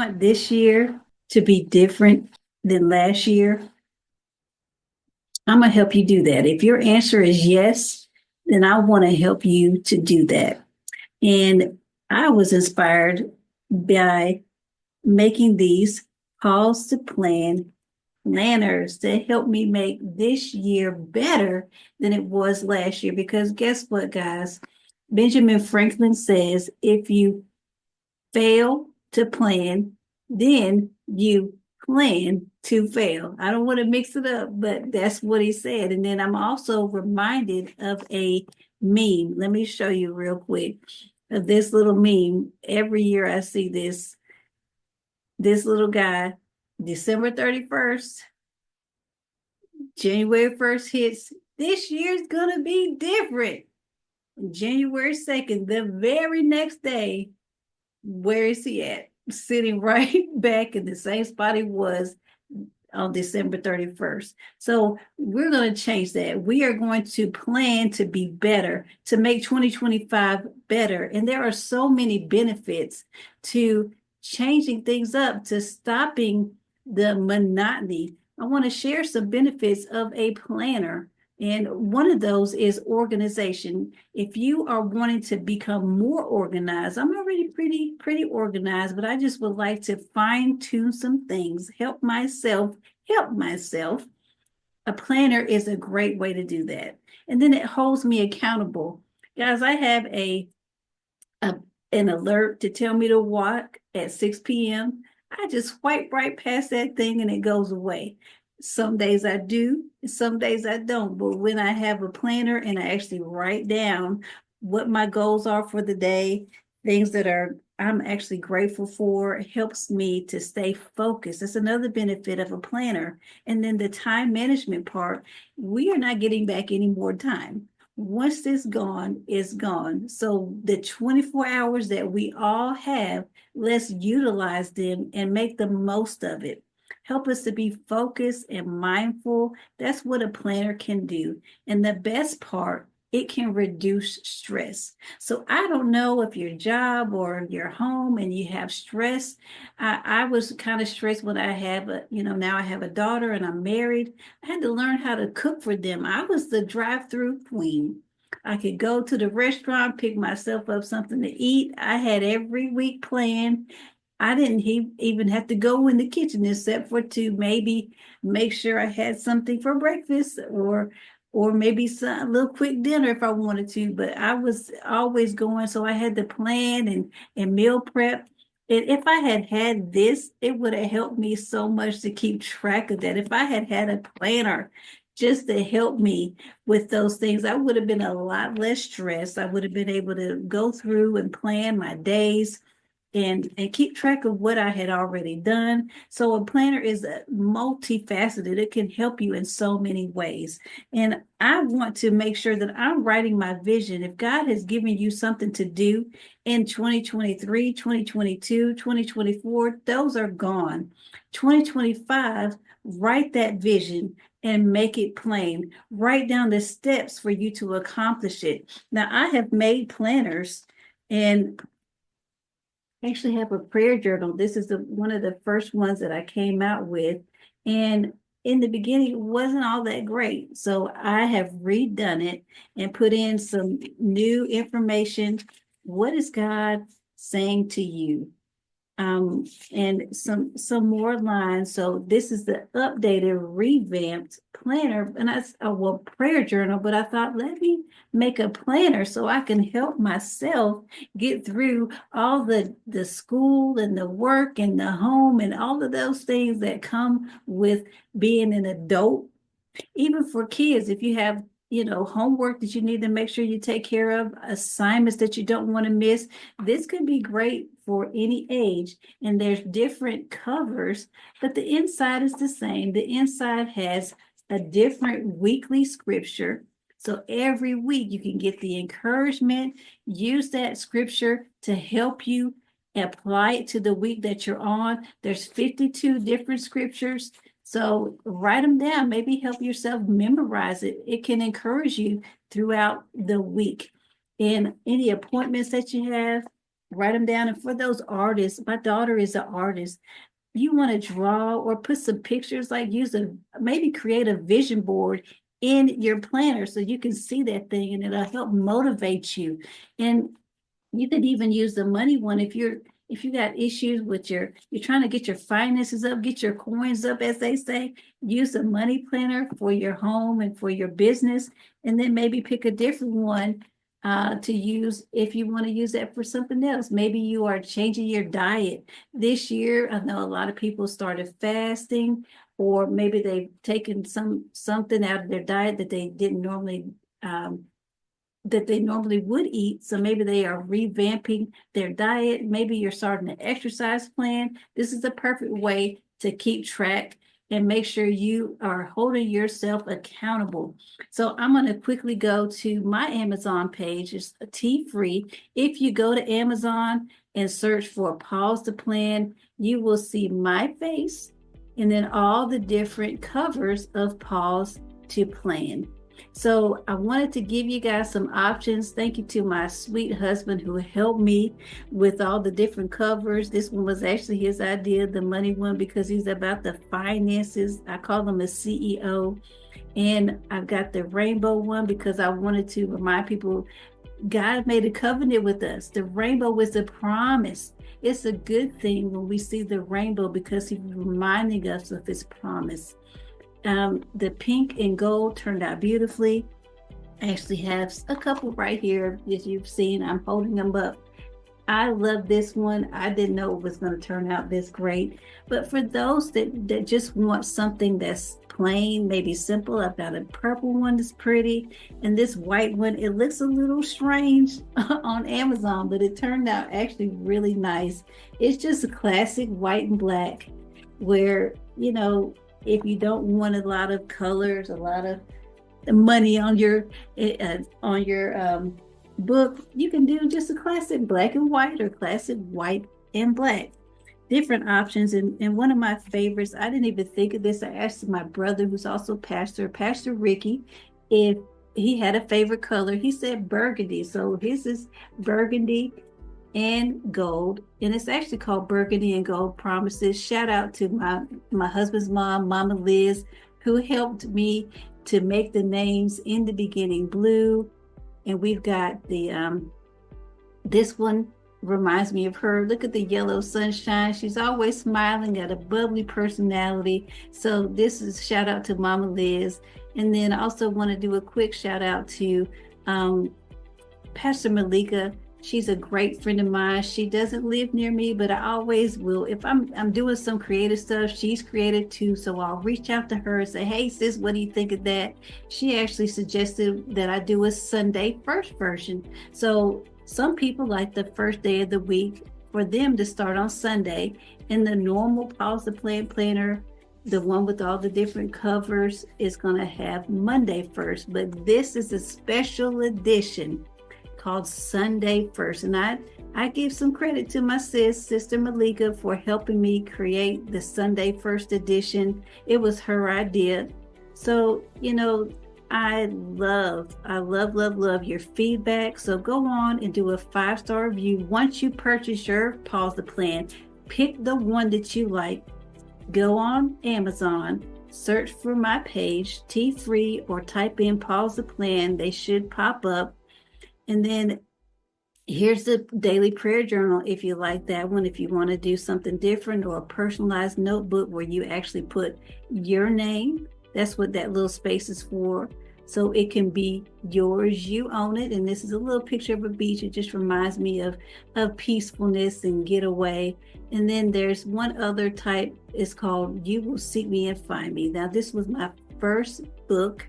want this year to be different than last year, I'm going to help you do that. If your answer is yes, then I want to help you to do that. And I was inspired by making these calls to plan planners to help me make this year better than it was last year. Because guess what, guys? Benjamin Franklin says if you fail to plan, then you plan to fail. I don't want to mix it up, but that's what he said. And then I'm also reminded of a meme. Let me show you real quick of this little meme. Every year I see this little guy, December 31st, January 1st hits. This year's gonna be different. January 2nd, the very next day, where is he at? Sitting right back in the same spot he was on December 31st. So we're going to change that. We are going to plan to be better, to make 2025 better. And there are so many benefits to changing things up, to stopping the monotony. I want to share some benefits of a planner. And one of those is organization. If you are wanting to become more organized, I'm already pretty organized, but I just would like to fine tune some things, help myself. A planner is a great way to do that. And then it holds me accountable. Guys, I have a an alert to tell me to walk at 6 p.m. I just swipe right past that thing and it goes away. Some days I do, some days I don't. But when I have a planner and I actually write down what my goals are for the day, things that I'm actually grateful for, it helps me to stay focused. That's another benefit of a planner. And then the time management part, we are not getting back any more time. Once it's gone, it's gone. So the 24 hours that we all have, let's utilize them and make the most of it. Help us to be focused and mindful. That's what a planner can do. And the best part, it can reduce stress. So I don't know if your job or your home and you have stress. I was kind of stressed when I have now I have a daughter and I'm married. I had to learn how to cook for them. I was the drive-through queen. I could go to the restaurant, pick myself up something to eat. I had every week planned. I didn't even have to go in the kitchen except for to maybe make sure I had something for breakfast or maybe a little quick dinner if I wanted to. But I was always going, so I had to plan and meal prep. And if I had had this, it would have helped me so much to keep track of that. If I had had a planner just to help me with those things, I would have been a lot less stressed. I would have been able to go through and plan my days and keep track of what I had already done. So a planner is a multifaceted. It can help you in so many ways. And I want to make sure that I'm writing my vision. If God has given you something to do in 2023, 2022, 2024, those are gone. 2025, write that vision and make it plain. Write down the steps for you to accomplish it. Now, I have made planners and actually have a prayer journal. This is one of the first ones that I came out with. And in the beginning, it wasn't all that great. So I have redone it and put in some new information. What is God saying to you? And some more lines. So this is the updated, revamped planner, and that's prayer journal. But I thought, let me make a planner so I can help myself get through all the school and the work and the home and all of those things that come with being an adult. Even for kids, if you have homework that you need to make sure you take care of, assignments that you don't want to miss, this could be great for any age. And there's different covers, but the inside is the same. The inside has a different weekly scripture. So every week you can get the encouragement, use that scripture to help you apply it to the week that you're on. There's 52 different scriptures. So write them down, maybe help yourself memorize it. It can encourage you throughout the week. And any appointments that you have, write them down. And for those artists, my daughter is an artist. You want to draw or put some pictures, like maybe create a vision board in your planner so you can see that thing and it'll help motivate you. And you could even use the money one if you got issues with you're trying to get your finances up, get your coins up, as they say. Use a money planner for your home and for your business, and then maybe pick a different one to use if you want to use that for something else. Maybe you are changing your diet this year. I know a lot of people started fasting, or maybe they've taken something out of their diet that they didn't normally that they normally would eat. So maybe they are revamping their diet. Maybe you're starting an exercise plan. This is the perfect way to keep track and make sure you are holding yourself accountable. So I'm going to quickly go to my Amazon page. It's T-free. If you go to Amazon and search for Pause to Plan, you will see my face and then all the different covers of Pause to Plan. So I wanted to give you guys some options. Thank you to my sweet husband who helped me with all the different covers. This one was actually his idea, the money one, because he's about the finances. I call him a CEO. And I've got the rainbow one because I wanted to remind people God made a covenant with us. The rainbow is a promise. It's a good thing when we see the rainbow because he's reminding us of his promise. The pink and gold turned out beautifully. I actually have a couple right here, as you've seen. I'm holding them up. I love this one. I didn't know it was going to turn out this great. But for those that just want something that's plain, maybe simple, I've got a purple one that's pretty. And this white one, it looks a little strange on Amazon, but it turned out actually really nice. It's just a classic white and black where, if you don't want a lot of colors, a lot of money on your book, you can do just a classic black and white or classic white and black. Different options. And one of my favorites, I didn't even think of this. I asked my brother, who's also Pastor Ricky, if he had a favorite color. He said burgundy. So his is burgundy and gold, and it's actually called Burgundy and Gold Promises. Shout out to my husband's mom, Mama Liz, who helped me to make the names in the beginning blue. And we've got the this one reminds me of her. Look at the yellow sunshine. She's always smiling, got a bubbly personality. So this is shout out to Mama Liz. And then I also want to do a quick shout out to Pastor Malika. She's a great friend of mine. She doesn't live near me, but I always will. If I'm doing some creative stuff, she's creative too. So I'll reach out to her and say, hey, sis, what do you think of that? She actually suggested that I do a Sunday first version. So some people like the first day of the week for them to start on Sunday. And the normal Pause the Plan planner, the one with all the different covers, is going to have Monday first. But this is a special edition called Sunday First. And I give some credit to my Sister Malika, for helping me create the Sunday First edition. It was her idea. So, I love your feedback. So go on and do a 5-star review. Once you purchase your Pause the Plan, pick the one that you like. Go on Amazon, search for my page, T-free, or type in Pause the Plan. They should pop up. And then here's the daily prayer journal if you like that one, if you want to do something different, or a personalized notebook where you actually put your name. That's what that little space is for. So it can be yours, you own it. And this is a little picture of a beach. It just reminds me of peacefulness and getaway. And then there's one other type. It's called You Will Seek Me and Find Me. Now, this was my first book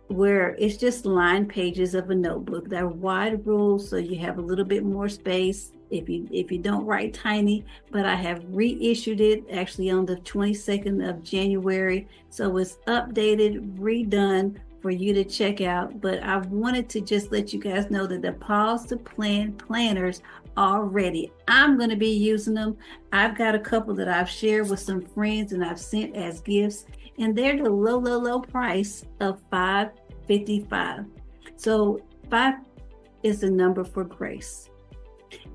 where it's just lined pages of a notebook. They're wide rules, so you have a little bit more space if you don't write tiny. But I have reissued it actually on the 22nd of January. So it's updated, redone for you to check out. But I wanted to just let you guys know that the Pause to Plan planners are ready. I'm going to be using them. I've got a couple that I've shared with some friends and I've sent as gifts. And they're the low price of $5.55. So 5 is the number for grace.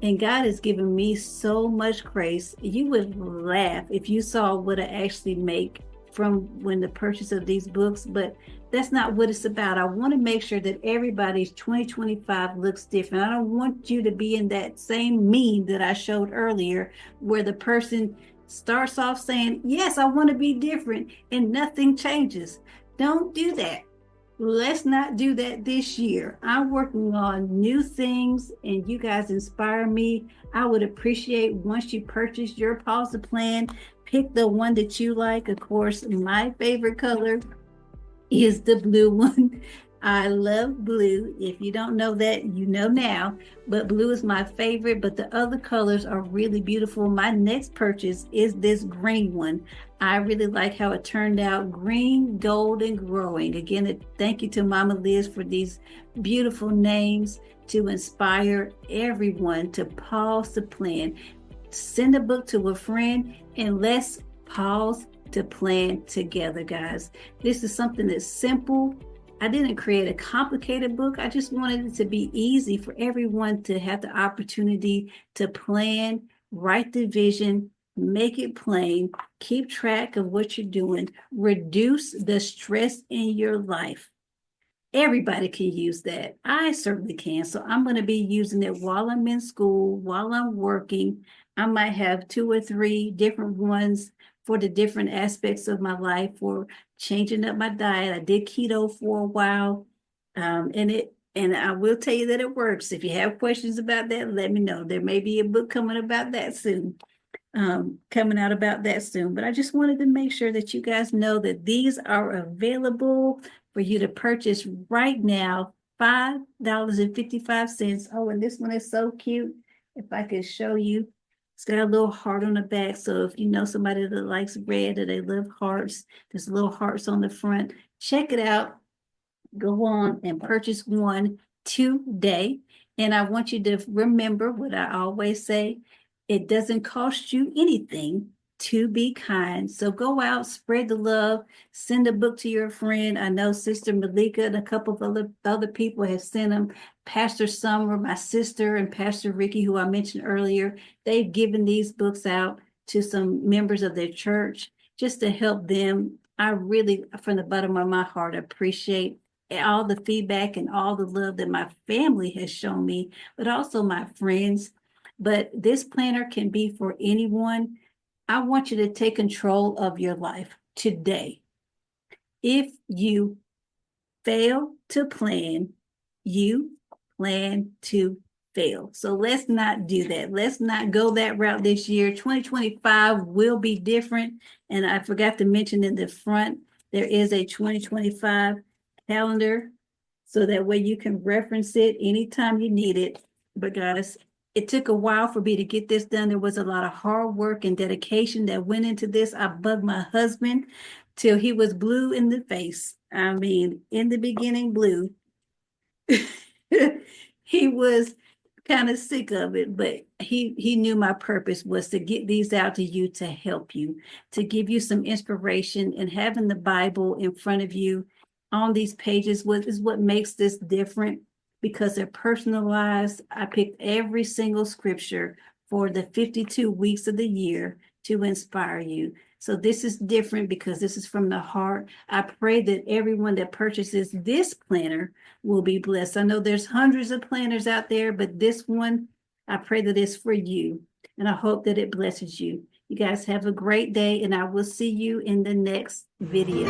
And God has given me so much grace. You would laugh if you saw what I actually make from when the purchase of these books, but that's not what it's about. I want to make sure that everybody's 2025 looks different. I don't want you to be in that same meme that I showed earlier, where the person starts off saying, yes, I want to be different, and nothing changes. Don't do that. Let's not do that this year. I'm working on new things and you guys inspire me. I would appreciate once you purchase your pause plan, pick the one that you like. Of course, my favorite color is the blue one. I love blue. If you don't know that, you know now, but blue is my favorite, but the other colors are really beautiful. My next purchase is this green one. I really like how it turned out, green, gold, and growing. Again, thank you to Mama Liz for these beautiful names to inspire everyone to pause the plan. Send a book to a friend and let's pause to plan together, guys. This is something that's simple. I didn't create a complicated book. I just wanted it to be easy for everyone to have the opportunity to plan, write the vision, make it plain, keep track of what you're doing, reduce the stress in your life. Everybody can use that. I certainly can. So I'm going to be using it while I'm in school, while I'm working. I might have 2 or 3 different ones for the different aspects of my life, for changing up my diet. I did keto for a while, and I will tell you that it works. If you have questions about that, let me know. There may be a book coming about that soon, coming out about that soon. But I just wanted to make sure that you guys know that these are available for you to purchase right now, $5.55. Oh, and this one is so cute. If I could show you. It's got a little heart on the back. So if you know somebody that likes red or they love hearts, there's little hearts on the front. Check it out. Go on and purchase one today. And I want you to remember what I always say. It doesn't cost you anything to be kind. So go out, spread the love, send a book to your friend. I know Sister Malika and a couple of other people have sent them. Pastor Summer, my sister, and Pastor Ricky, who I mentioned earlier, they've given these books out to some members of their church just to help them. I really, from the bottom of my heart, appreciate all the feedback and all the love that my family has shown me, but also my friends. But this planner can be for anyone. I want you to take control of your life today. If you fail to plan, you plan to fail. So let's not do that. Let's not go that route this year. 2025 will be different. And I forgot to mention in the front, there is a 2025 calendar, so that way you can reference it anytime you need it. But guys, it took a while for me to get this done. There was a lot of hard work and dedication that went into this. I bugged my husband till he was blue in the face. I mean, in the beginning, blue. He was kind of sick of it, but he knew my purpose was to get these out to you, to help you, to give you some inspiration. And having the Bible in front of you on these pages is what makes this different, because they're personalized. I picked every single scripture for the 52 weeks of the year to inspire you. So this is different because this is from the heart. I pray that everyone that purchases this planner will be blessed. I know there's hundreds of planners out there, but this one, I pray that it's for you. And I hope that it blesses you. You guys have a great day, and I will see you in the next video.